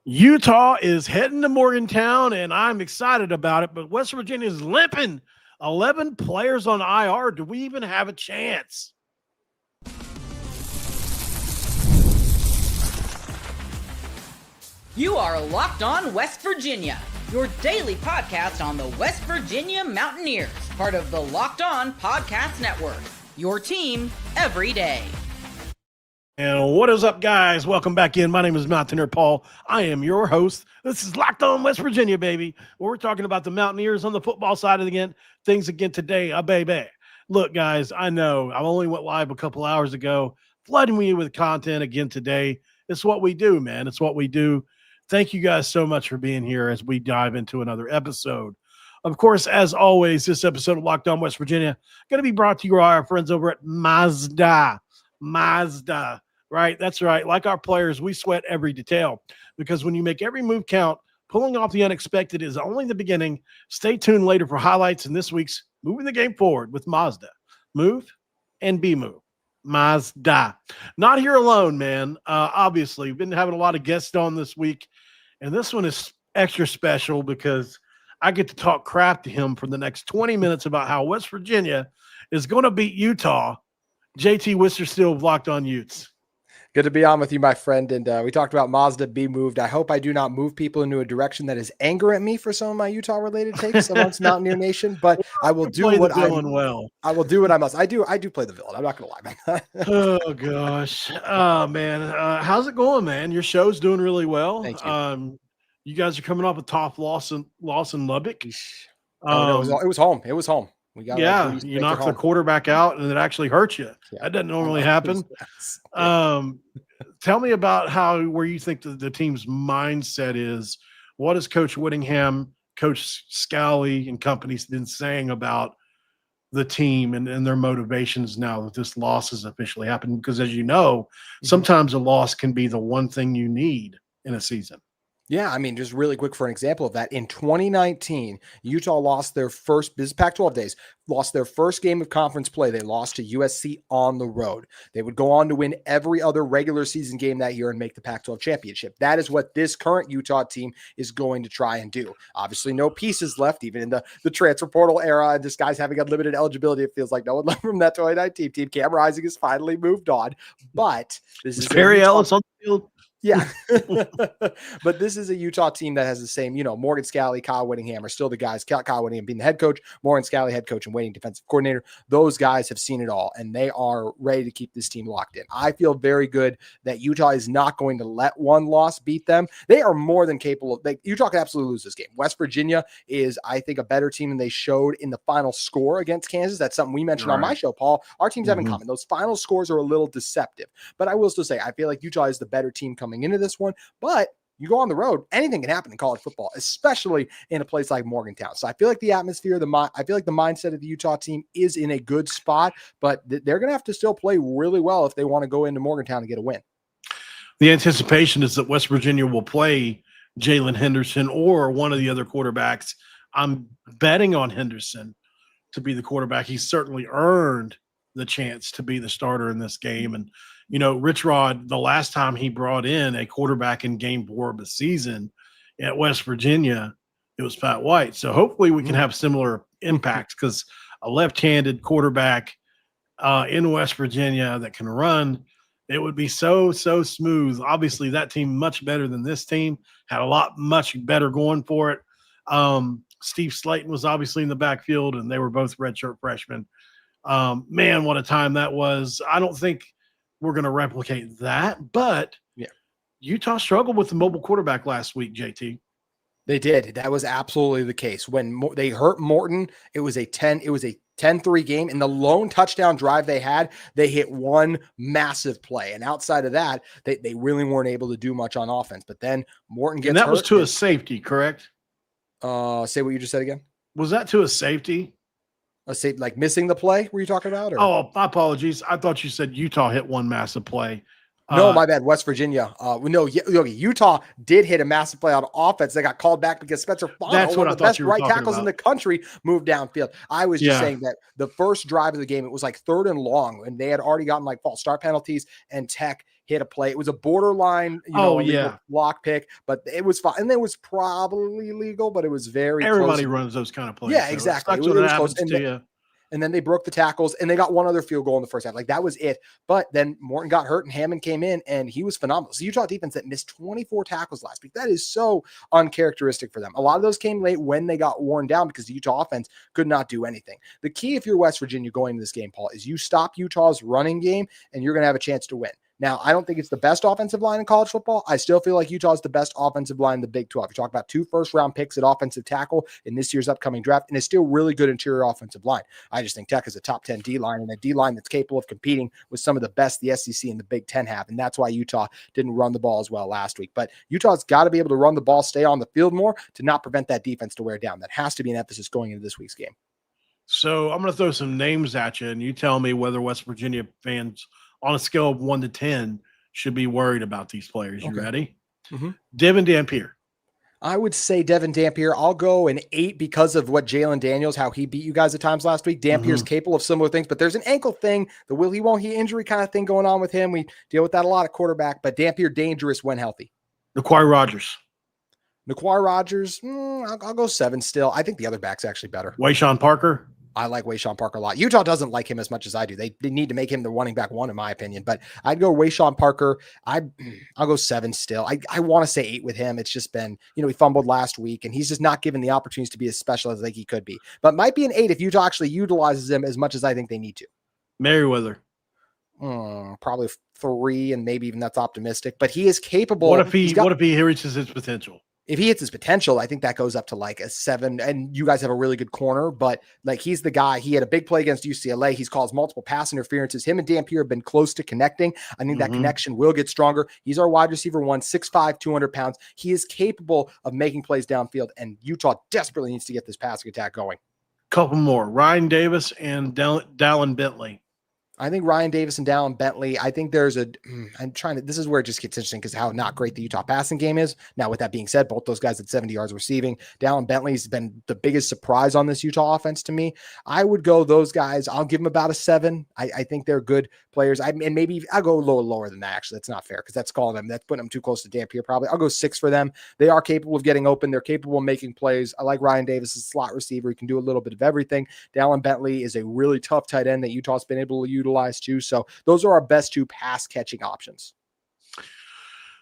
Utah is heading to Morgantown, and I'm excited about it, but West Virginia is limping. 11 players on IR. Do we even have a chance? You are Locked On West Virginia, your daily podcast on the West Virginia Mountaineers, part of the Locked On Podcast Network, your team every day. And what is up, guys? Welcome back in. My name is Mountaineer Paul. I am your host. This is Locked On West Virginia, baby. We're talking about the Mountaineers on the football side of things again today, baby. Look, guys, I know I only went live a couple hours ago, flooding you with content again today. It's what we do, man. It's what we do. Thank you guys so much for being here as we dive into another episode. Of course, as always, this episode of Locked On West Virginia going to be brought to you by our friends over at Mazda. Right? That's right. Like our players, we sweat every detail because when you make every move count, pulling off the unexpected is only the beginning. Stay tuned later for highlights in this week's Moving the Game Forward with Mazda. Move and be moved. Mazda. Not here alone, man. Obviously, we've been having a lot of guests on this week, and this one is extra special because I get to talk crap to him for the next 20 minutes about how West Virginia is going to beat Utah. JT Wistercil of Locked On Utes. Good to be on with you, my friend. And we talked about Mazda be moved. I hope I do not move people into a direction that is anger at me for some of my Utah-related takes amongst Mountaineer Nation. But I will do what I will do what I must. I do play the villain. I'm not going to lie about that. Oh gosh, oh man, how's it going, man? Your show's doing really well. Thank you. You guys are coming off a tough loss in Lubbock. No, it was home. It was home. You knocked the quarterback out, and it actually hurt you. Yeah. That doesn't normally happen. Tell me about where you think the team's mindset is. What has Coach Whittingham, Coach Scally, and companies been saying about the team and their motivations now that this loss has officially happened? Because as you know, sometimes a loss can be the one thing you need in a season. Yeah, I mean, just really quick for an example of that. In 2019, Utah lost their first, this is Pac-12 days, lost their first game of conference play. They lost to USC on the road. They would go on to win every other regular season game that year and make the Pac-12 championship. That is what this current Utah team is going to try and do. Obviously, no pieces left, even in the transfer portal era. And this guy's having unlimited eligibility. It feels like no one left from that 2019 team. Cam Rising has finally moved on. But this is Perry Ellis on the field. Yeah. But this is a Utah team that has the same, Morgan Scally, Kyle Whittingham are still the guys. Kyle Whittingham being the head coach, Morgan Scally, head coach and waiting defensive coordinator. Those guys have seen it all, and they are ready to keep this team locked in. I feel very good that Utah is not going to let one loss beat them. They are more than capable. Utah can absolutely lose this game. West Virginia is, I think, a better team than they showed in the final score against Kansas. That's something we mentioned on my show, Paul. Our teams have in common. Those final scores are a little deceptive. But I will still say, I feel like Utah is the better team coming into this one, but you go on the road, anything can happen in college football, especially in a place like Morgantown. So I feel like the atmosphere, I feel like the mindset of the Utah team is in a good spot, but they're going to have to still play really well if they want to go into Morgantown and get a win. The anticipation is that West Virginia will play Jaylen Henderson or one of the other quarterbacks. I'm betting on Henderson to be the quarterback. He's certainly earned the chance to be the starter in this game. And Rich Rod, the last time he brought in a quarterback in game 4 of the season at West Virginia, it was Pat White. So hopefully we can have similar impacts because a left-handed quarterback in West Virginia that can run, it would be so smooth. Obviously, that team much better than this team, had much better going for it. Steve Slayton was obviously in the backfield, and they were both redshirt freshmen. Man, what a time that was. I don't think we're going to replicate that, but Utah struggled with the mobile quarterback last week, JT. They did. That was absolutely the case. When they hurt Morton, it was a 10-3 game. In the lone touchdown drive they had, they hit one massive play. And outside of that, they really weren't able to do much on offense. But then Morton gets hurt. And that was to a safety, correct? Say what you just said again. Was that to a safety? Like missing the play, were you talking about? Or? Oh, my apologies. I thought you said Utah hit one massive play. No, my bad. West Virginia. Utah did hit a massive play on offense. They got called back because Spencer Fano, one of the best right tackles in the country, moved downfield. I was just saying that the first drive of the game, it was like 3rd and long, and they had already gotten like false start penalties, and Tech hit a play. It was a borderline, block pick, but it was fine. And it was probably legal, but it was very Everybody close. runs those kind of plays. Yeah, exactly. It was close. And then they broke the tackles, and they got one other field goal in the first half. Like, that was it. But then Morton got hurt, and Hammond came in, and he was phenomenal. So Utah defense that missed 24 tackles last week. That is so uncharacteristic for them. A lot of those came late when they got worn down because the Utah offense could not do anything. The key, if you're West Virginia going into this game, Paul, is you stop Utah's running game, and you're going to have a chance to win. Now, I don't think it's the best offensive line in college football. I still feel like Utah is the best offensive line in the Big 12. You talk about 2 first-round picks at offensive tackle in this year's upcoming draft, and it's still really good interior offensive line. I just think Tech is a top 10 D-line, and a D-line that's capable of competing with some of the best the SEC and the Big 10 have, and that's why Utah didn't run the ball as well last week. But Utah's got to be able to run the ball, stay on the field more to not prevent that defense to wear down. That has to be an emphasis going into this week's game. So I'm going to throw some names at you, and you tell me whether West Virginia fans, on a scale of 1 to 10, should be worried about these players. You ready? Mm-hmm. Devin Dampier. I would say Devin Dampier. I'll go an 8 because of what Jalen Daniels, how he beat you guys at times last week. Dampier's capable of similar things, but there's an ankle thing, the will he won't he injury kind of thing going on with him. We deal with that a lot at quarterback, but Dampier dangerous when healthy. Naquai Rogers. I'll go 7 still. I think the other back's actually better. Wayshawn Parker. I like Wayshawn Parker a lot. Utah doesn't like him as much as I do. They need to make him the running back 1, in my opinion. But I'd go Wayshawn Parker. I'll go 7 still. I want to say 8 with him. It's just been, he fumbled last week, and he's just not given the opportunities to be as special as I think he could be. But might be an 8 if Utah actually utilizes him as much as I think they need to. Merriweather. Probably 3, and maybe even that's optimistic. But he is capable. What if he reaches his potential? If he hits his potential, I think that goes up to like a 7, and you guys have a really good corner, but like, he's the guy. He had a big play against UCLA. He's caused multiple pass interferences. Him and Dampier have been close to connecting. I think that connection will get stronger. He's our wide receiver 1, 6'5", 200 pounds. He is capable of making plays downfield, and Utah desperately needs to get this passing attack going. Couple more. Ryan Davis and Dallin Bentley. I think Ryan Davis and Dallin Bentley, I think this is where it just gets interesting because how not great the Utah passing game is. Now, with that being said, both those guys at 70 yards receiving. Dallin Bentley's been the biggest surprise on this Utah offense to me. I would go those guys. I'll give them about a 7. I think they're good players. And maybe I'll go lower than that. Actually, that's not fair because that's putting them too close to Dampier probably. I'll go 6 for them. They are capable of getting open. They're capable of making plays. I like Ryan Davis as a slot receiver. He can do a little bit of everything. Dallin Bentley is a really tough tight end that Utah's been able to utilize too. So those are our best 2 pass catching options.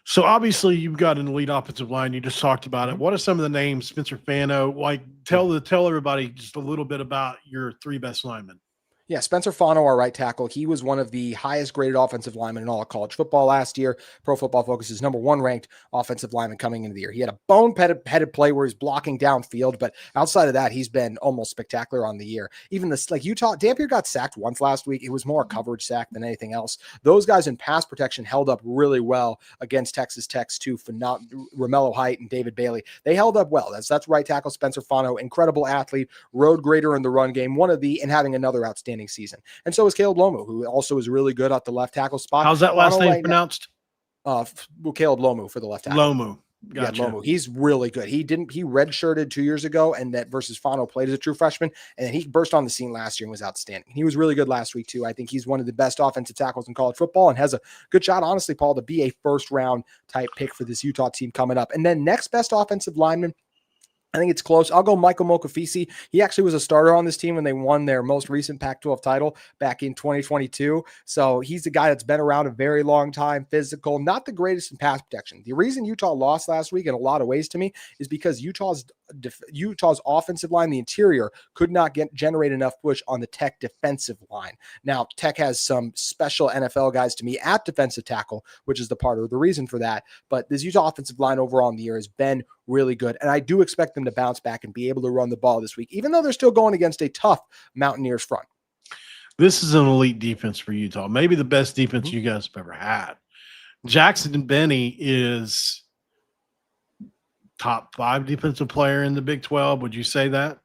So obviously you've got an elite offensive line. You just talked about it. What are some of the names? Spencer Fano, tell everybody just a little bit about your 3 best linemen. Yeah, Spencer Fano, our right tackle, he was one of the highest graded offensive linemen in all of college football last year. Pro Football Focus is number 1 ranked offensive lineman coming into the year. He had a bone-headed play where he's blocking downfield, but outside of that, he's been almost spectacular on the year. Even this, like Utah, Dampier got sacked once last week. It was more a coverage sack than anything else. Those guys in pass protection held up really well against Texas Tech's 2 Romello Height and David Bailey. They held up well. That's right tackle Spencer Fano, incredible athlete, road grader in the run game, and having another outstanding season. And so is Caleb Lomu, who also is really good at the left tackle spot. How's that last name pronounced? Caleb Lomu for the left tackle. Lomu. Gotcha. Yeah, Lomu. He's really good. He redshirted 2 years ago, and that versus Fano played as a true freshman, and then he burst on the scene last year and was outstanding. He was really good last week too. I think he's one of the best offensive tackles in college football and has a good shot, honestly, Paul, to be a first-round type pick for this Utah team coming up. And then next best offensive lineman, I think it's close. I'll go Michael Mokafisi. He actually was a starter on this team when they won their most recent Pac-12 title back in 2022. So he's the guy that's been around a very long time, physical, not the greatest in pass protection. The reason Utah lost last week in a lot of ways to me is because Utah's offensive line, the interior, could not generate enough push on the Tech defensive line. Now, Tech has some special NFL guys to me at defensive tackle, which is the part of the reason for that. But this Utah offensive line overall in the year has been really good. And I do expect them to bounce back and be able to run the ball this week, even though they're still going against a tough Mountaineers front. This is an elite defense for Utah. Maybe the best defense you guys have ever had. Jackson Benny is top 5 defensive player in the Big 12. Would you say that?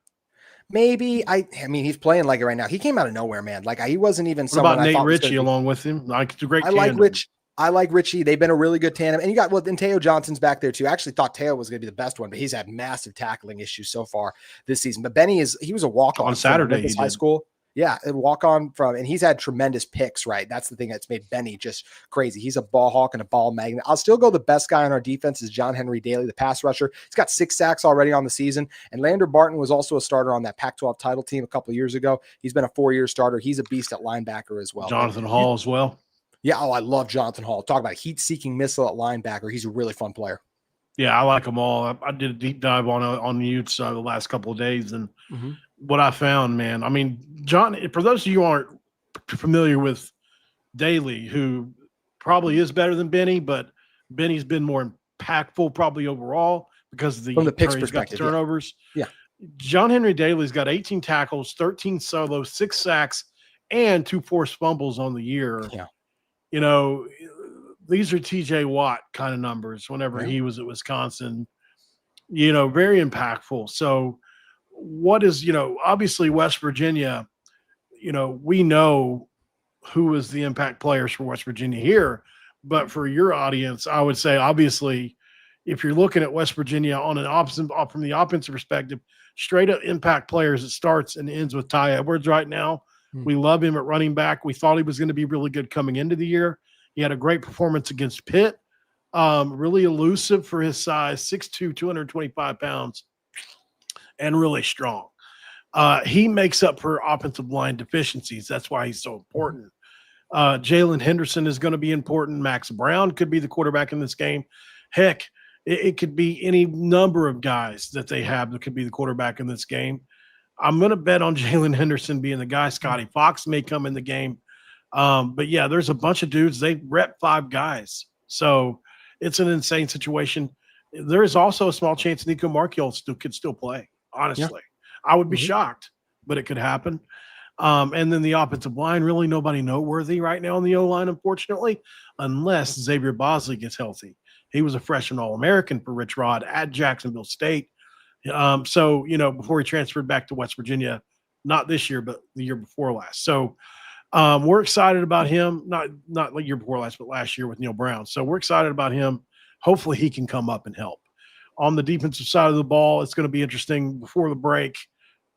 Maybe. I mean, he's playing like it right now. He came out of nowhere, man. Like, he wasn't even someone. What about Nate Ritchie along with him? Like, it's a great. I like Rich. I like Richie. They've been a really good tandem. And you got, and Teo Johnson's back there too. I actually thought Teo was going to be the best one, but he's had massive tackling issues so far this season. But Benny he was a walk-on on Saturday. High school. Yeah, a walk-on and he's had tremendous picks, right? That's the thing that's made Benny just crazy. He's a ball hawk and a ball magnet. I'll still go the best guy on our defense is John Henry Daly, the pass rusher. He's got 6 sacks already on the season. And Lander Barton was also a starter on that Pac-12 title team a couple of years ago. He's been a 4-year starter. He's a beast at linebacker as well. Jonathan Hall as well. Yeah, I love Jonathan Hall. Talk about a heat-seeking missile at linebacker. He's a really fun player. Yeah, I like them all. I did a deep dive on the Utes the last couple of days, and what I found, man, I mean, John, for those of you who aren't familiar with Daly, who probably is better than Benny, but Benny's been more impactful probably overall because of from the picks he's got the perspective, turnovers. Yeah. John Henry Daly's got 18 tackles, 13 solos, 6 sacks, and 2 forced fumbles on the year. Yeah. You know, these are TJ Watt kind of numbers whenever he was at Wisconsin, you know, very impactful. So what is, you know, obviously West Virginia, you know, we know who is the impact players for West Virginia here, but for your audience, I would say, obviously, if you're looking at West Virginia on an opposite, from the offensive perspective, straight up impact players, it starts and ends with Ty Edwards right now. We love him at running back. We thought he was going to be really good coming into the year. He had a great performance against Pitt. Really elusive for his size, 6'2", 225 pounds, and really strong. He makes up for offensive line deficiencies. That's why he's so important. Jaylen Henderson is going to be important. Max Brown could be the quarterback in this game. Heck, it could be any number of guys that they have that could be the quarterback in this game. I'm going to bet on Jaylen Henderson being the guy. Scotty Fox may come in the game. But, yeah, there's a bunch of dudes. They rep 5 guys. So it's an insane situation. There is also a small chance Nico Marchiol could still play, honestly. Yeah. I would be shocked, but it could happen. And then the offensive line, really nobody noteworthy right now on the O-line, unfortunately, unless Xavier Bosley gets healthy. He was a freshman All-American for Rich Rod at Jacksonville State. So, you know, before he transferred back to West Virginia, not this year, but the year before last. So we're excited about him, not the year before last, but last year with Neil Brown. So we're excited about him. Hopefully he can come up and help. On the defensive side of the ball, it's going to be interesting before the break.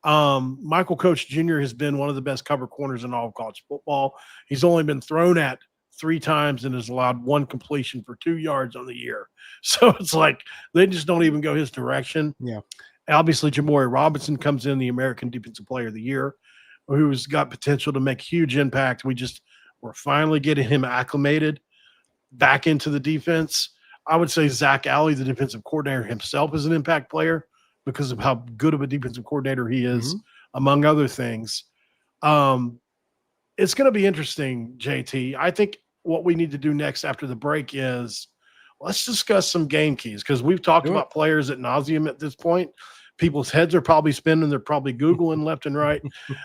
Michael Coach Jr. has been one of the best cover corners in all of college football. He's only been thrown at 3 times and has allowed 1 completion for 2 yards on the year. So it's like they just don't even go his direction. Yeah. Obviously, Jamori Robinson comes in, the American Defensive Player of the Year, who's got potential to make huge impact. We're finally getting him acclimated back into the defense. I would say Zach Alley, the defensive coordinator himself, is an impact player because of how good of a defensive coordinator he is, among other things. It's going to be interesting, JT. I think what we need to do next after the break is let's discuss some game keys because we've talked about players ad nauseum at this point. People's heads are probably spinning. They're probably Googling left and right.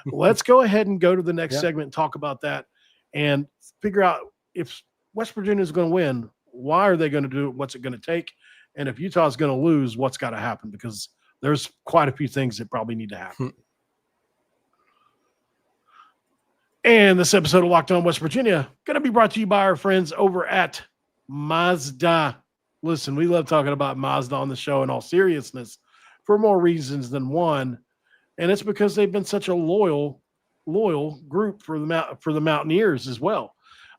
Let's go ahead and go to the next segment and talk about that and figure out if West Virginia is going to win, why are they going to do it? What's it going to take? And if Utah is going to lose, what's got to happen? Because there's quite a few things that probably need to happen. And this episode of Locked On West Virginia going to be brought to you by our friends over at Mazda. Listen, we love talking about Mazda on the show in all seriousness for more reasons than one. And it's because they've been such a loyal group for the Mountaineers as well.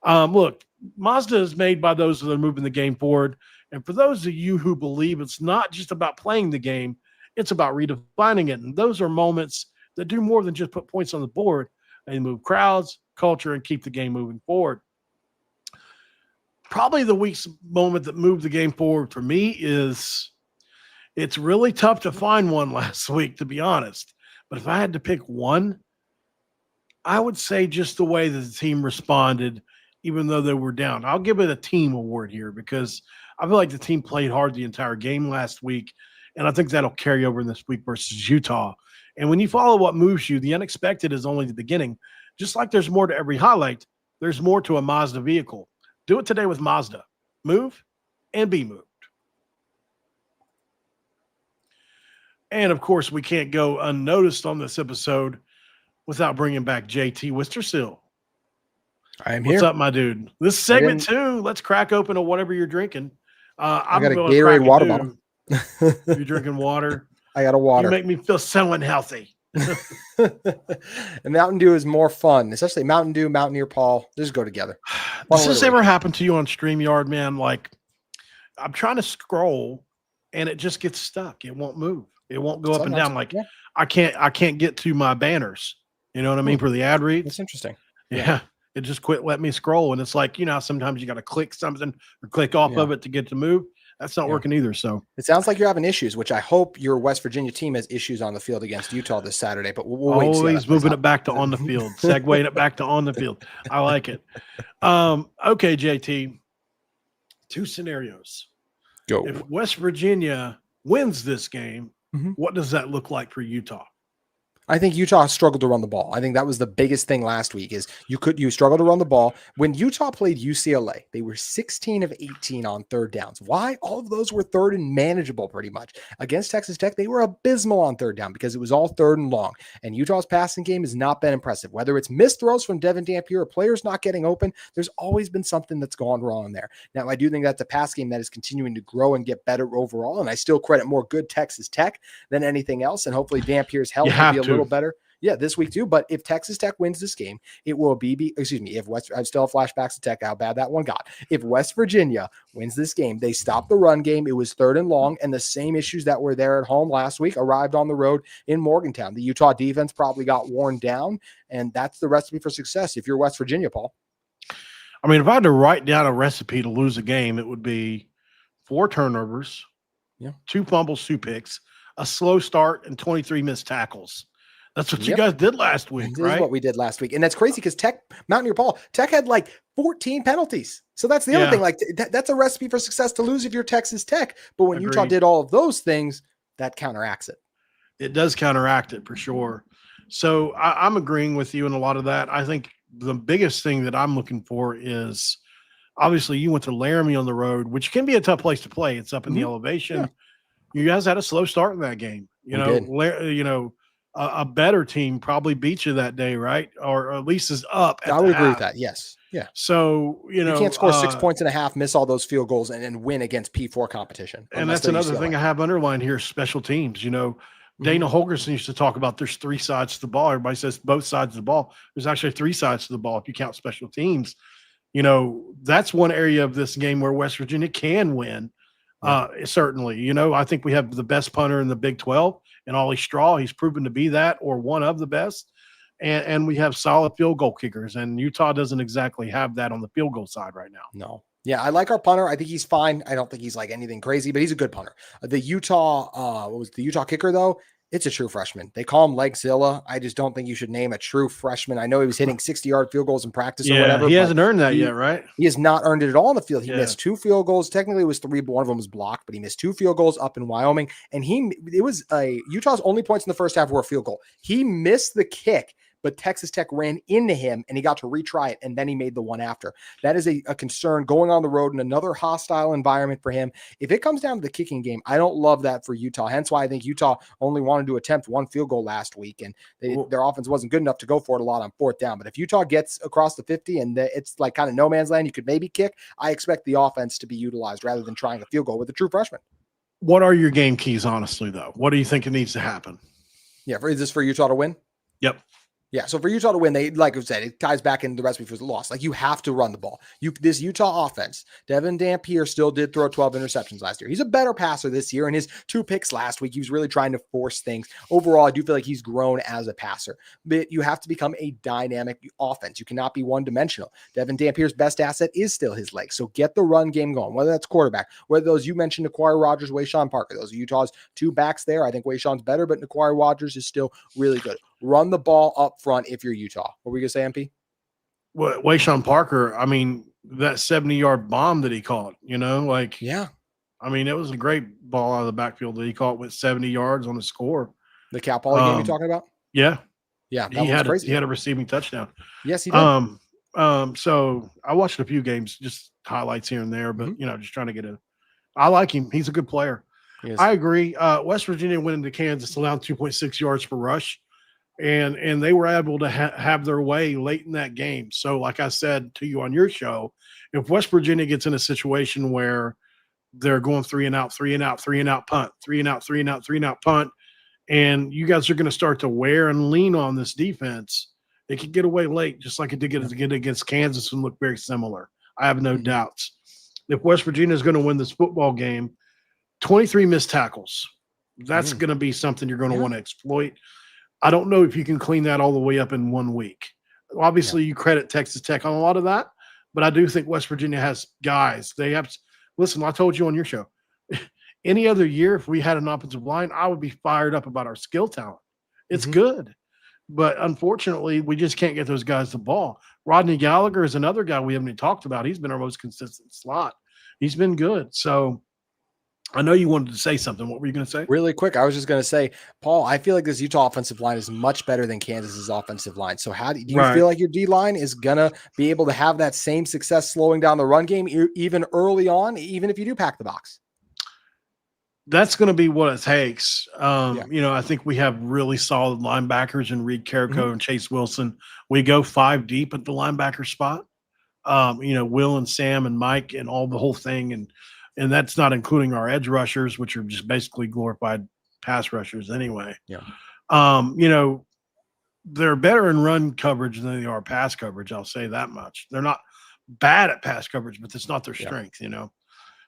Look, Mazda is made by those that are moving the game forward. And for those of you who believe it's not just about playing the game, it's about redefining it. And those are moments that do more than just put points on the board. They move crowds, culture, and keep the game moving forward. Probably the week's moment that moved the game forward for me is it's really tough to find one last week, to be honest. But if I had to pick one, I would say just the way that the team responded, even though they were down. I'll give it a team award here because I feel like the team played hard the entire game last week, and I think that'll carry over in this week versus Utah. And when you follow what moves you, the unexpected is only the beginning. Just like there's more to every highlight, there's more to a Mazda vehicle. Do it today with Mazda. Move and be moved. And, of course, we can't go unnoticed on this episode without bringing back JT Wistercil. I am What's here. up, my dude? This is segment 2. Let's crack open to whatever you're drinking. I I'm got a going Gatorade water bottle. You're drinking water. I got a water. You make me feel so unhealthy. And Mountain Dew is more fun, especially Mountain Dew, Mountaineer Paul. Just go together. Does this ever happen to you on StreamYard, man? Like, I'm trying to scroll and it just gets stuck. It won't move. It won't go up and down. Like, I can't get to my banners. You know what I mean? For the ad reads. That's interesting. Yeah. It just quit letting me scroll. And it's like, sometimes you got to click something or click off of it to get to move. That's not working either. So it sounds like you're having issues, which I hope your West Virginia team has issues on the field against Utah this Saturday. But we'll wait. Always moving it back to on the field, segueing it back to on the field. I like it. Okay, JT. 2 scenarios. Go. If West Virginia wins this game, what does that look like for Utah? I think Utah struggled to run the ball. I think that was the biggest thing last week is you struggled to run the ball. When Utah played UCLA, they were 16 of 18 on third downs. Why? All of those were third and manageable pretty much. Against Texas Tech, they were abysmal on third down because it was all third and long. And Utah's passing game has not been impressive. Whether it's missed throws from Devin Dampier or players not getting open, there's always been something that's gone wrong there. Now, I do think that's a pass game that is continuing to grow and get better overall. And I still credit more good Texas Tech than anything else. And hopefully Dampier's health will be a little better. Yeah, this week too. But if Texas Tech wins this game, it will be if I still have flashbacks to Tech, how bad that one got. If West Virginia wins this game, they stop the run game. It was third and long, and the same issues that were there at home last week arrived on the road in Morgantown. The Utah defense probably got worn down, and that's the recipe for success if you're West Virginia, Paul. I mean, if I had to write down a recipe to lose a game, it would be 4 turnovers, 2 fumbles, 2 picks, a slow start, and 23 missed tackles. That's what you guys did last week, right? That's what we did last week. And that's crazy because Mountaineer Paul, Tech had like 14 penalties. So that's the other thing. Like that's a recipe for success to lose if you're Texas Tech. But when Utah did all of those things, that counteracts it. It does counteract it for sure. So I'm agreeing with you in a lot of that. I think the biggest thing that I'm looking for is obviously you went to Laramie on the road, which can be a tough place to play. It's up in the elevation. Yeah. You guys had a slow start in that game. A better team probably beat you that day, right? Or at least is up. I would agree with that. Yes. Yeah. So, you can't score 6 points and a half, miss all those field goals and win against P4 competition. And that's another thing I have underlined here, special teams. Dana Holgerson used to talk about there's 3 sides to the ball. Everybody says both sides of the ball. There's actually 3 sides to the ball if you count special teams. That's one area of this game where West Virginia can win. Certainly, I think we have the best punter in the Big 12 and Ollie Straw. He's proven to be that or one of the best. And we have solid field goal kickers, and Utah doesn't exactly have that on the field goal side right now. No. Yeah, I like our punter. I think he's fine. I don't think he's like anything crazy, but he's a good punter. The Utah kicker though? It's a true freshman. They call him Legzilla. I just don't think you should name a true freshman. I know he was hitting 60-yard field goals in practice or whatever. He hasn't earned that yet, right? He has not earned it at all on the field. He missed 2 field goals. Technically, it was 3, but one of them was blocked, but he missed 2 field goals up in Wyoming. And Utah's only points in the first half were a field goal. He missed the kick, but Texas Tech ran into him and he got to retry it. And then he made the one after. That is a concern going on the road in another hostile environment for him. If it comes down to the kicking game, I don't love that for Utah. Hence why I think Utah only wanted to attempt 1 field goal last week. And their offense wasn't good enough to go for it a lot on 4th down. But if Utah gets across the 50 and it's like kind of no man's land, you could maybe kick. I expect the offense to be utilized rather than trying a field goal with a true freshman. What are your game keys, honestly, though? What do you think it needs to happen? Yeah. Is this for Utah to win? Yep. Yeah, so for Utah to win, they, like I said, it ties back into the recipe for the loss. Like, you have to run the ball. This Utah offense, Devin Dampier still did throw 12 interceptions last year. He's a better passer this year, and his 2 picks last week, he was really trying to force things. Overall, I do feel like he's grown as a passer. But you have to become a dynamic offense. You cannot be one-dimensional. Devin Dampier's best asset is still his legs. So get the run game going, whether that's quarterback, whether those you mentioned, Naquari Rogers, Wayshawn Parker. Those are Utah's 2 backs there. I think Wayshawn's better, but Naquari Rogers is still really good. Run the ball up front if you're Utah. What were you going to say, MP? Well, Wayshawn Parker, I mean, that 70-yard bomb that he caught, Yeah. I mean, it was a great ball out of the backfield that he caught with 70 yards on the score. The Cal Poly game you're talking about? Yeah. Yeah, he had a receiving touchdown. Yes, he did. So I watched a few games, just highlights here and there, but, just trying to get I like him. He's a good player. I agree. West Virginia went into Kansas allowed 2.6 yards per rush. and they were able to have their way late in that game. So, like I said to you on your show, if West Virginia gets in a situation where they're going 3 and out, 3 and out, 3 and out punt, 3 and out, 3 and out, 3 and out punt, and you guys are going to start to wear and lean on this defense, it could get away late, just like it did get against Kansas and look very similar. I have no doubts. If West Virginia is going to win this football game, 23 missed tackles. That's going to be something you're going to want to exploit. I don't know if you can clean that all the way up in 1 week. Obviously, you credit Texas Tech on a lot of that, but I do think West Virginia has guys. They have – listen, I told you on your show, any other year, if we had an offensive line, I would be fired up about our skill talent. It's good. But unfortunately, we just can't get those guys the ball. Rodney Gallagher is another guy we haven't even talked about. He's been our most consistent slot. He's been good. So I know you wanted to say something. What were you going to say? Really quick, I was just going to say, Paul, I feel like this Utah offensive line is much better than Kansas's offensive line. So how do you feel like your D-line is going to be able to have that same success slowing down the run game even early on, even if you do pack the box? That's going to be what it takes. I think we have really solid linebackers in Reed Carrico and Chase Wilson. We go 5 deep at the linebacker spot. Will and Sam and Mike and all the whole thing. And that's not including our edge rushers, which are just basically glorified pass rushers anyway. Yeah. They're better in run coverage than they are pass coverage. I'll say that much. They're not bad at pass coverage, but that's not their strength,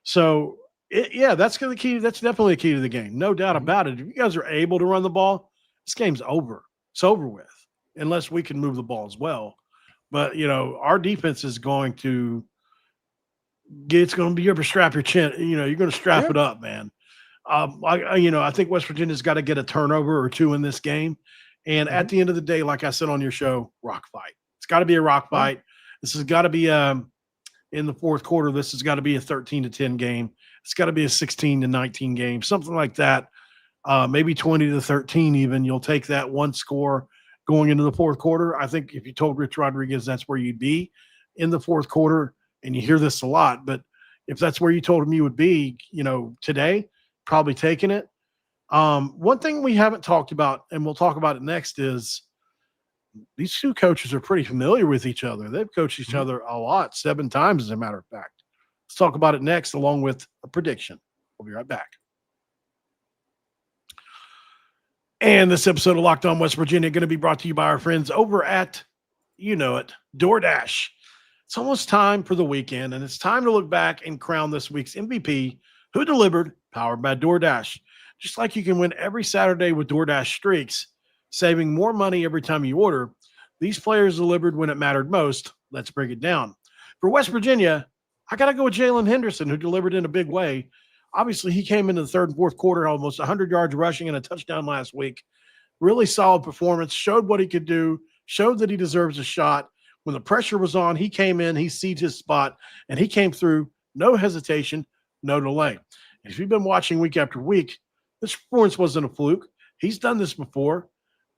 So, that's going to key. That's definitely a key to the game. No doubt about it. If you guys are able to run the ball, this game's over. It's over with, unless we can move the ball as well. But, our defense is going to it's going to be able to strap your chin. You're going to strap it up, man. I think West Virginia's got to get a turnover or 2 in this game. And at the end of the day, like I said on your show, rock fight. It's got to be a rock fight. This has got to be in the fourth quarter. This has got to be a 13-10 game. It's got to be a 16-19 game, something like that. Maybe 20-13 even. You'll take that one score going into the fourth quarter. I think if you told Rich Rodriguez that's where you'd be in the fourth quarter, and you hear this a lot, but if that's where you told him you would be, today, probably taking it. One thing we haven't talked about, and we'll talk about it next, is these two coaches are pretty familiar with each other. They've coached each other a lot, 7 times, as a matter of fact. Let's talk about it next, along with a prediction. We'll be right back. And this episode of Locked On West Virginia going to be brought to you by our friends over at, DoorDash. It's almost time for the weekend, and it's time to look back and crown this week's MVP, who delivered, powered by DoorDash. Just like you can win every Saturday with DoorDash streaks, saving more money every time you order, these players delivered when it mattered most. Let's break it down. For West Virginia, I got to go with Jaylen Henderson, who delivered in a big way. Obviously, he came into the third and fourth quarter, almost 100 yards rushing and a touchdown last week. Really solid performance, showed what he could do, showed that he deserves a shot. When the pressure was on, he came in, he seized his spot, and he came through, no hesitation, no delay. And if you've been watching week after week, this performance wasn't a fluke. He's done this before.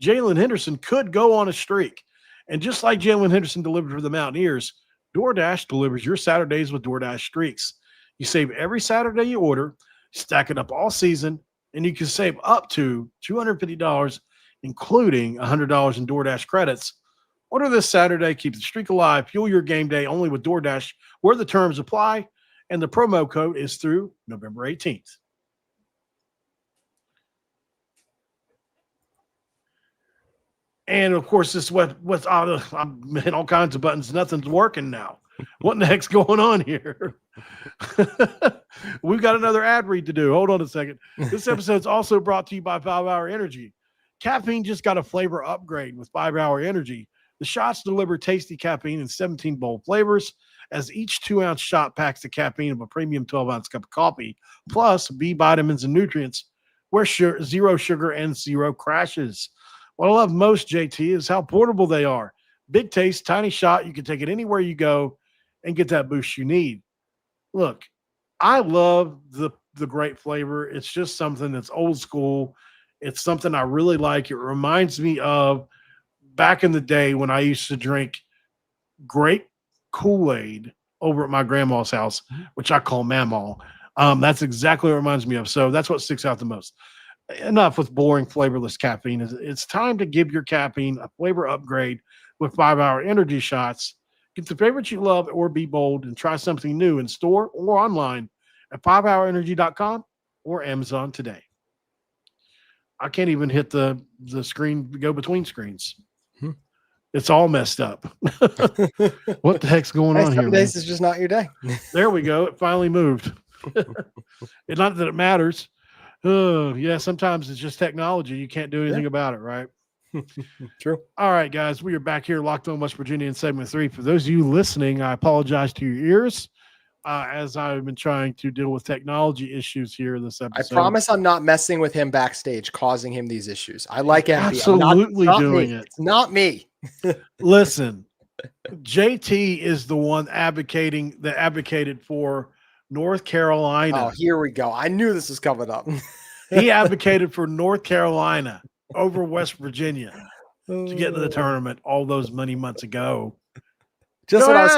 Jaylen Henderson could go on a streak. And just like Jaylen Henderson delivered for the Mountaineers, DoorDash delivers your Saturdays with DoorDash streaks. You save every Saturday you order, stack it up all season, and you can save up to $250, including $100 in DoorDash credits. Order this Saturday, keep the streak alive, fuel your game day only with DoorDash, where the terms apply, and the promo code is through November 18th. And, of course, this what's I'm hitting all kinds of buttons. Nothing's working now. What in the heck's going on here? We've got another ad read to do. Hold on a second. This episode is also brought to you by 5 Hour Energy. Caffeine just got a flavor upgrade with 5 Hour Energy. The shots deliver tasty caffeine in 17 bold flavors, as each 2-ounce shot packs the caffeine of a premium 12-ounce cup of coffee, plus B vitamins and nutrients, where zero sugar and zero crashes. What I love most, JT, is how portable they are. Big taste, tiny shot. You can take it anywhere you go and get that boost you need. Look, I love the great flavor. It's just something that's old school. It's something I really like. It reminds me of back in the day when I used to drink grape Kool-Aid over at my grandma's house, which I call Mamaw. That's exactly what it reminds me of. So that's what sticks out the most. enough with boring, flavorless caffeine. It's time to give your caffeine a flavor upgrade with 5-hour energy shots. Get the favorites you love or be bold and try something new in store or online at 5hourenergy.com or Amazon today. I can't even hit the screen, go between screens. It's all messed up. What the heck's going on here? Some days is just not your day. There we go. It finally moved. It's not that it matters. Oh, yeah, sometimes it's just technology. You can't do anything about it, right? True. All right, guys, we are back here, Locked On West Virginia in segment 3. For those of you listening, I apologize to your ears as I've been trying to deal with technology issues here this episode. I promise I'm not messing with him backstage, causing him these issues. I like MB. Absolutely not doing me. it. It's not me. Listen, JT is the one that advocated for North Carolina. Oh, here we go. I knew this was coming up. He advocated for North Carolina over West Virginia to get into the tournament all those many months ago. Just when I was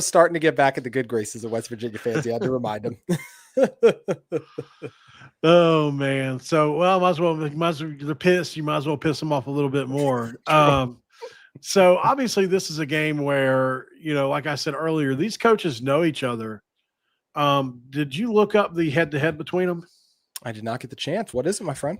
starting to get back at the good graces of West Virginia fans, you had to remind them. Oh man. So might as well they're pissed. You might as well piss them off a little bit more. So obviously this is a game where, like I said earlier, these coaches know each other. Did you look up the head-to-head between them? I did not get the chance. What is it, my friend?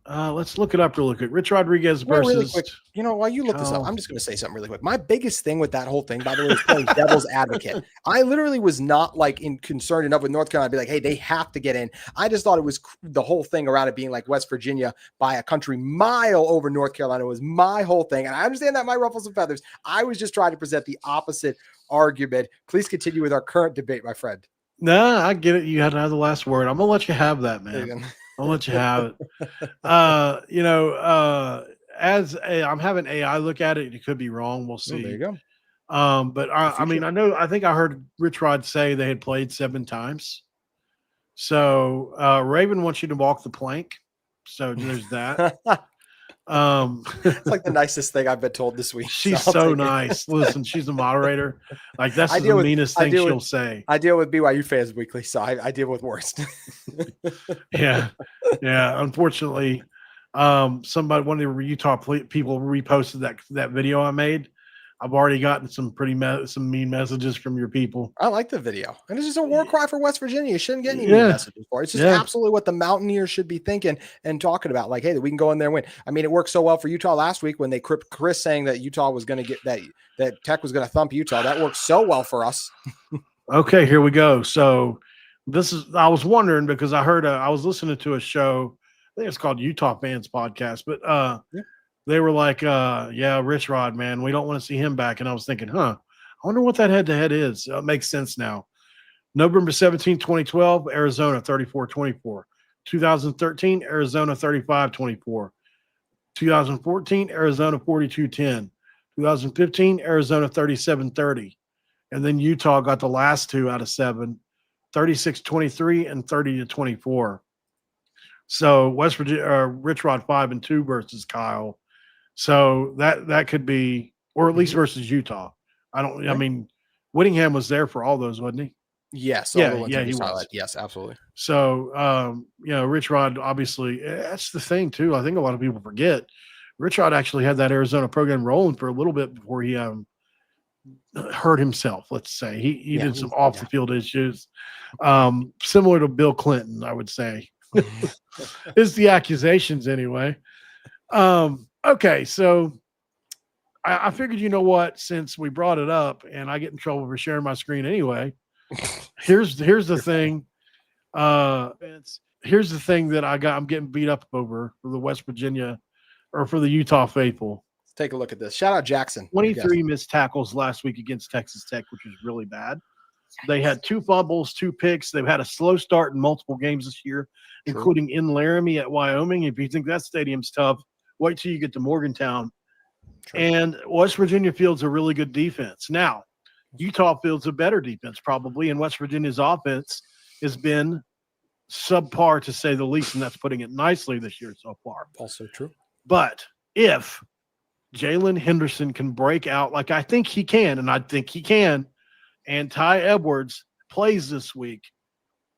Let's look it up really quick. Rich Rodriguez versus. Really quick, while you look this up, I'm just going to say something really quick. My biggest thing with that whole thing, by the way, is playing devil's advocate. I literally was not concerned enough with North Carolina to be like, hey, they have to get in. I just thought it was the whole thing around it being like West Virginia by a country mile over North Carolina was my whole thing. And I understand that might ruffle some feathers. I was just trying to present the opposite argument. Please continue with our current debate, my friend. No, I get it. You had to have the last word. I'm going to let you have that, man. I'll let you have it. I'm having AI look at it. It could be wrong. We'll see. There you go. But I think I heard Rich Rod say they had played 7 times. So Raven wants you to walk the plank. So there's that. It's like the nicest thing I've been told this week. She's so nice. Listen, she's a moderator. Like that's the meanest thing she'll say. I deal with BYU fans weekly, so I deal with worst. Yeah. Unfortunately, one of the Utah people reposted that video I made. I've already gotten some mean messages from your people. I like the video. And it's just a war cry for West Virginia. You shouldn't get any mean messages for it. It's just absolutely what the Mountaineers should be thinking and talking about. Like, hey, we can go in there and win. I mean, it worked so well for Utah last week when they Chris saying that Utah was going to get that Tech was going to thump Utah. That worked so well for us. Okay, here we go. So I was wondering because I heard I was listening to a show. I think it's called Utah Fans Podcast, but they were like, Rich Rod, man, we don't want to see him back. And I was thinking, I wonder what that head-to-head is. It makes sense now. November 17, 2012, Arizona 34-24. 2013, Arizona 35-24. 2014, Arizona 42-10. 2015, Arizona 37-30. And then Utah got the last 2 out of 7, 36-23 and 30-24. So West Virginia, Rich Rod 5-2 versus Kyle. So that could be, or at least versus Utah. I mean, Whittingham was there for all those, wasn't he? Yes. He was. Yes, absolutely. So, Rich Rod, obviously, that's the thing too. I think a lot of people forget Rich Rod actually had that Arizona program rolling for a little bit before he hurt himself. Let's say he did some off the field issues, similar to Bill Clinton, I would say. Is the accusations anyway. Okay, so I figured, you know what, since we brought it up and I get in trouble for sharing my screen anyway, here's the thing. Here's the thing that I'm getting beat up over for the West Virginia or for the Utah faithful. Let's take a look at this. Shout out Jackson. 23 missed tackles last week against Texas Tech, which was really bad. They had 2 fumbles, 2 picks. They've had a slow start in multiple games this year, including in Laramie at Wyoming. If you think that stadium's tough, wait till you get to Morgantown. And West Virginia fields a really good defense. Now, Utah fields a better defense probably, and West Virginia's offense has been subpar to say the least, and that's putting it nicely this year so far. Also true. But if Jaylen Henderson can break out like I think he can, and I think he can, and Ty Edwards plays this week,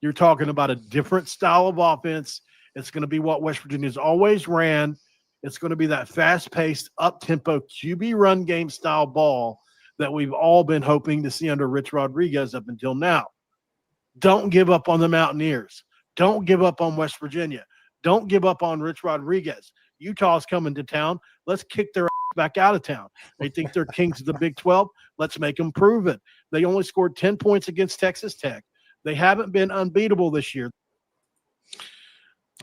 you're talking about a different style of offense It's going to be what West Virginia's always ran. It's going to be that fast-paced, up-tempo QB run game style ball that we've all been hoping to see under Rich Rodriguez up until now. Don't give up on the Mountaineers. Don't give up on West Virginia. Don't give up on Rich Rodriguez. Utah's coming to town. Let's kick their ass back out of town. They think they're kings of the Big 12. Let's make them prove it. They only scored 10 points against Texas Tech. They haven't been unbeatable this year.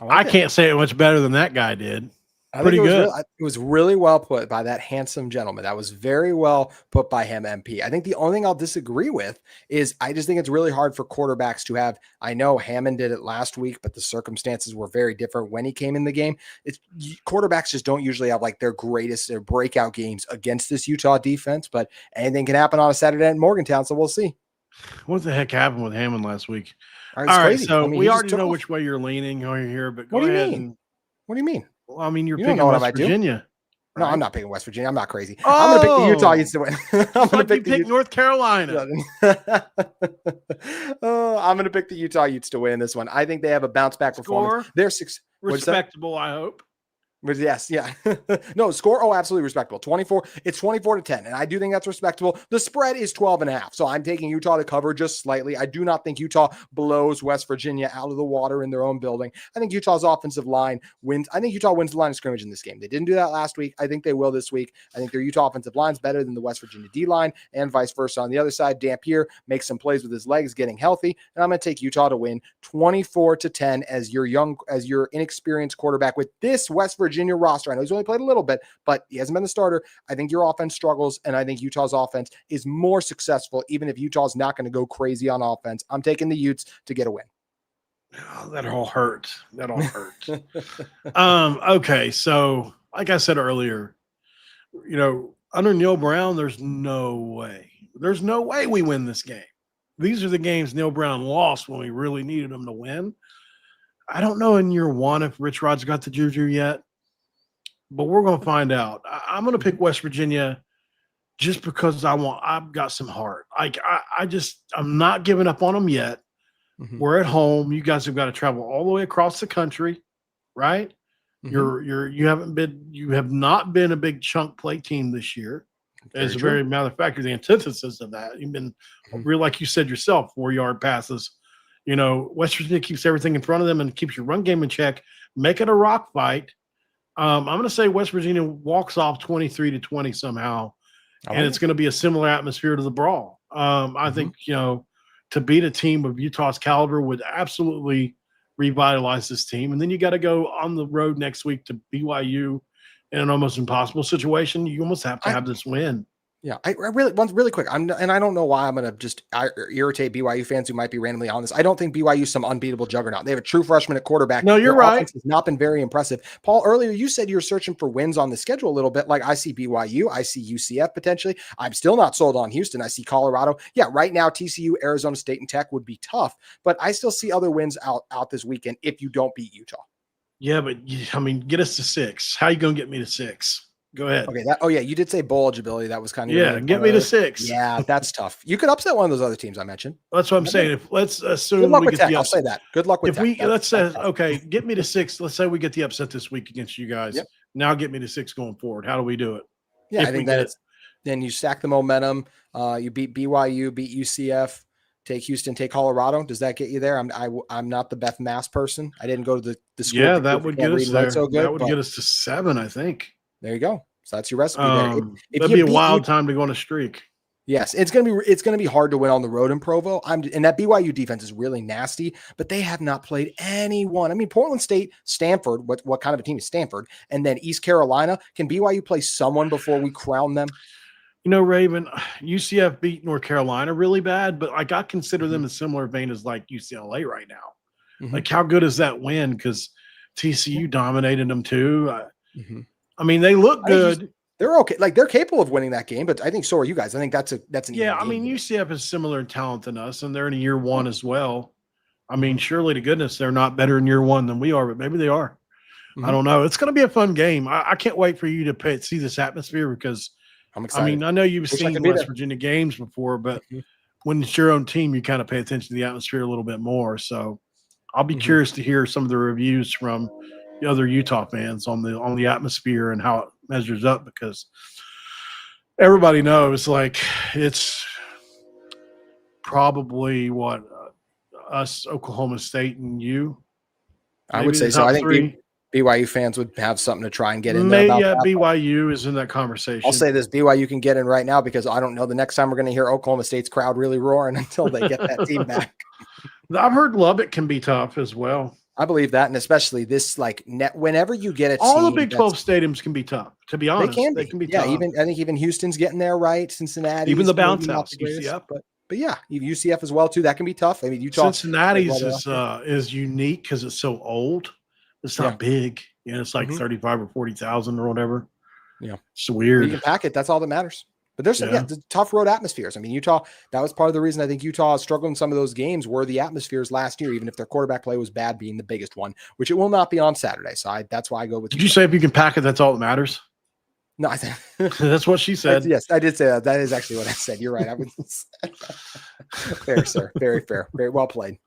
I can't say it much better than that guy did. Pretty good. It was really well put by that handsome gentleman. That was very well put by him, MP. I think the only thing I'll disagree with is I just think it's really hard for quarterbacks to have. I know Hammond did it last week, but the circumstances were very different when he came in the game. Quarterbacks just don't usually have like their breakout games against this Utah defense, but anything can happen on a Saturday at Morgantown, so we'll see. What the heck happened with Hammond last week? All right, so we already know which way you're leaning over here, but go ahead. What do you mean? Well, I mean, you're picking West Virginia. No, right? I'm not picking West Virginia. I'm not crazy. I'm going to pick the Utah Utes to win. I'm going to pick North Carolina. I'm going to pick the Utah Utes to win this one. I think they have a bounce back performance. They're respectable, I hope. Yes, yeah. No, score, absolutely respectable. 24, it's 24-10, and I do think that's respectable. The spread is 12.5, so I'm taking Utah to cover just slightly. I do not think Utah blows West Virginia out of the water in their own building. I think Utah's offensive line wins. I think Utah wins the line of scrimmage in this game. They didn't do that last week. I think they will this week. I think their Utah offensive line's better than the West Virginia D-line, and vice versa. On the other side, Dampier makes some plays with his legs getting healthy, and I'm going to take Utah to win 24-10 as your inexperienced quarterback with this West Virginia roster. I know he's only played a little bit, but he hasn't been the starter. I think your offense struggles, and I think Utah's offense is more successful, even if Utah's not going to go crazy on offense. I'm taking the Utes to get a win. Oh, that all hurt. Okay, so like I said earlier, under Neil Brown, there's no way we win this game. These are the games Neil Brown lost when we really needed him to win. I don't know in year one if Rich Rod's got the juju yet, but we're going to find out. I'm going to pick West Virginia just because I've got some heart. I'm not giving up on them yet. Mm-hmm. We're at home. You guys have got to travel all the way across the country, right? Mm-hmm. You have not been a big chunk play team this year. As a very matter of fact, you're the antithesis of that. You've been real, like you said yourself, 4-yard passes. West Virginia keeps everything in front of them and keeps your run game in check. Make it a rock fight. I'm going to say West Virginia walks off 23-20 somehow, and it's going to be a similar atmosphere to the brawl. I think, to beat a team of Utah's caliber would absolutely revitalize this team. And then you got to go on the road next week to BYU in an almost impossible situation. You almost have to have this win. Yeah, I really quick. I don't know why I'm going to just irritate BYU fans who might be randomly on this. I don't think BYU is some unbeatable juggernaut. They have a true freshman at quarterback. No, you're right. Has not been very impressive. Paul, earlier you said you're searching for wins on the schedule a little bit. Like I see BYU, I see UCF potentially. I'm still not sold on Houston. I see Colorado. Yeah, right now TCU, Arizona State, and Tech would be tough, but I still see other wins out this weekend if you don't beat Utah. Yeah, but get us to 6. How you going to get me to 6? Go ahead. Okay. You did say bowl eligibility. That was kind of get me to 6. Yeah, that's tough. You could upset one of those other teams I mentioned. That's what I'm saying. Let's assume good luck with Tech. I'll say that. Good luck with Tech. Let's say get me to 6. Let's say we get the upset this week against you guys. Yep. Now get me to 6 going forward. How do we do it? Yeah, I think then you stack the momentum. You beat BYU, beat UCF, take Houston, take Colorado. Does that get you there? I'm not the Beth Mass person. I didn't go to the school. Yeah, that would get us there. That would get us to 7, I think. There you go. So that's your recipe there. That'd be a wild time to go on a streak. Yes, it's gonna be hard to win on the road in Provo. And that BYU defense is really nasty, but they have not played anyone. I mean, Portland State, Stanford. What kind of a team is Stanford? And then East Carolina. Can BYU play someone before we crown them? Raven, UCF beat North Carolina really bad, but I consider them a similar vein as like UCLA right now. Mm-hmm. Like, how good is that win? Because TCU dominated them too. I mean, they look good. They're okay. Like, they're capable of winning that game, but I think so are you guys. I think that's an I mean, UCF is similar in talent than us, and they're in year one as well. I mean, surely to goodness they're not better in year one than we are, but maybe they are. Mm-hmm. I don't know. It's going to be a fun game. I can't wait for you to see this atmosphere because I'm excited. I mean, I know you've seen West Virginia games before, but when it's your own team, you kind of pay attention to the atmosphere a little bit more. So I'll be curious to hear some of the reviews from the other Utah fans on the atmosphere and how it measures up, because everybody knows like it's probably what us, Oklahoma State, and you. I would say so. I think BYU fans would have something to try and get in there about that. BYU is in that conversation. I'll say this, BYU can get in right now because I don't know the next time we're going to hear Oklahoma State's crowd really roaring until they get that team back. I've heard Lubbock can be tough as well. I believe that, and especially this whenever you get all the Big 12 stadiums can be tough. To be honest, they can be tough. I think even Houston's getting there, right? Cincinnati, even the bounce house, UCF, but yeah, UCF as well too. That can be tough. I mean, Utah, Cincinnati's is unique because it's so old. It's not big. It's like 35 or 40,000 or whatever. Yeah, it's weird. You can pack it. That's all that matters. But there's the tough road atmospheres. I mean, Utah, that was part of the reason I think Utah struggled in some of those games were the atmospheres last year, even if their quarterback play was bad, being the biggest one, which it will not be on Saturday. So that's why I go with. Did you say if you can pack it, that's all that matters? No, I think that's what she said. Yes, I did say that. That is actually what I said. You're right. I would. Fair, sir. Very fair. Very well played.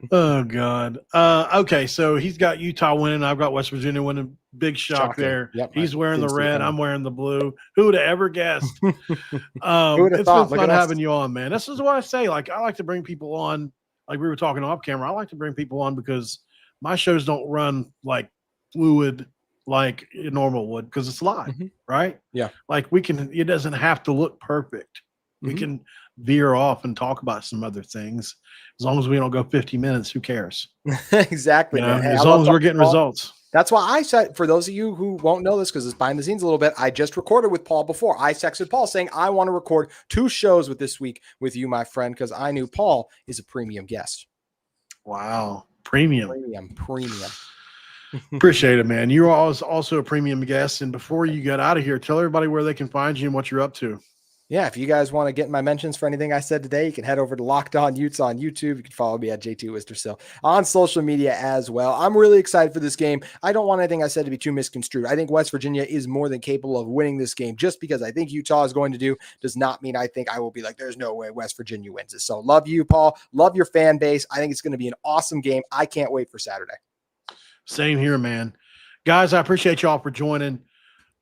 Oh God. Okay, so he's got Utah winning. I've got West Virginia winning. Big shock there. Yep, he's wearing the red. I'm wearing the blue. Who would have ever guessed? It's been fun having you on, man. This is what I say. Like, I like to bring people on. Like we were talking off camera. I like to bring people on because my shows don't run like fluid like normal would, because it's live, right? Yeah. Like it doesn't have to look perfect. We can veer off and talk about some other things. As long as we don't go 50 minutes, who cares? Exactly. Hey, as long as we're getting results. That's why I said, for those of you who won't know this, because it's behind the scenes a little bit, I just recorded with Paul before. I texted Paul saying, I want to record 2 shows with this week with you, my friend, because I knew Paul is a premium guest. Wow. Premium. Appreciate it, man. You're also a premium guest. And before you get out of here, tell everybody where they can find you and what you're up to. Yeah, if you guys want to get my mentions for anything I said today, you can head over to Locked On Utes on YouTube. You can follow me at JT Wistercil on social media as well. I'm really excited for this game. I don't want anything I said to be too misconstrued. I think West Virginia is more than capable of winning this game. Just because I think Utah is going to do does not mean I think I will be like, there's no way West Virginia wins this. So love you, Paul. Love your fan base. I think it's going to be an awesome game. I can't wait for Saturday. Same here, man. Guys, I appreciate y'all for joining.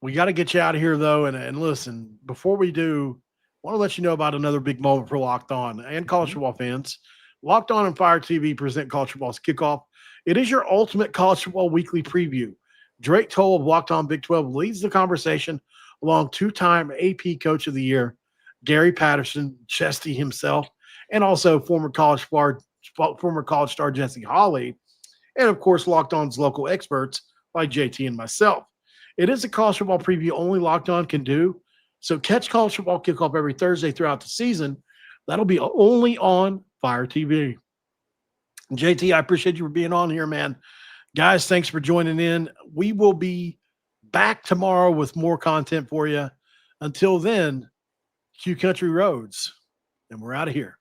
We got to get you out of here, though. And listen, before we do, I want to let you know about another big moment for Locked On and college football fans. Locked On and Fire TV present College Football's Kickoff. It is your ultimate college football weekly preview. Drake Toll of Locked On Big 12 leads the conversation along 2-time AP Coach of the Year, Gary Patterson, Chesty himself, and also former college star Jesse Holley, and, of course, Locked On's local experts like JT and myself. It is a college football preview only Locked On can do. So catch College Football Kickoff every Thursday throughout the season. That'll be only on Fire TV. JT, I appreciate you for being on here, man. Guys, thanks for joining in. We will be back tomorrow with more content for you. Until then, Q Country Roads, and we're out of here.